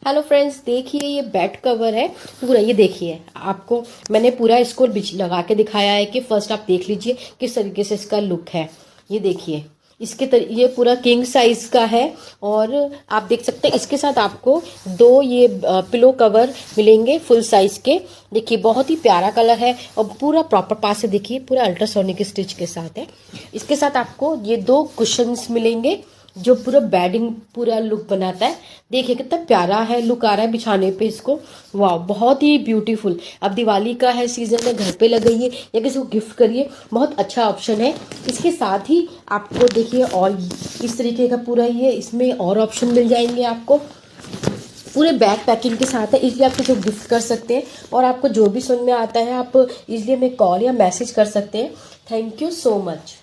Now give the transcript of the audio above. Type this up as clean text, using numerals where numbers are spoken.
Hello friends, देखिए ये bed cover है पूरा। ये देखिए, आपको मैंने पूरा इसको लगा के दिखाया है कि फर्स्ट आप देख लीजिए किस तरीके से इसका लुक है। ये देखिए, ये पूरा किंग साइज का है। और आप देख सकते हैं इसके साथ आपको दो ये पिलो कवर मिलेंगे फुल साइज के। देखिए बहुत ही प्यारा कलर है और पूरा प्रॉपर पास से देखिए पूरा अल्ट्रासोनिक स्टिच के साथ है। इसके साथ आपको ये दो कुशन्स मिलेंगे जो पूरा बेडिंग पूरा लुक बनाता है। देखिए कितना प्यारा है लुक आ रहा है बिछाने पे इसको। वाह, बहुत ही ब्यूटीफुल। अब दिवाली का है सीजन है, घर पे लगाइए या किसी को गिफ्ट करिए, बहुत अच्छा ऑप्शन है। इसके साथ ही आपको देखिए और इस तरीके का पूरा ये इसमें और ऑप्शन मिल जाएंगे आपको। पूरे बैग पैकिंग के साथ है, इसलिए आप किसी को गिफ्ट कर सकते हैं। और आपको जो भी समझ में आता है आप इसलिए हमें कॉल या मैसेज कर सकते हैं। Thank you so much.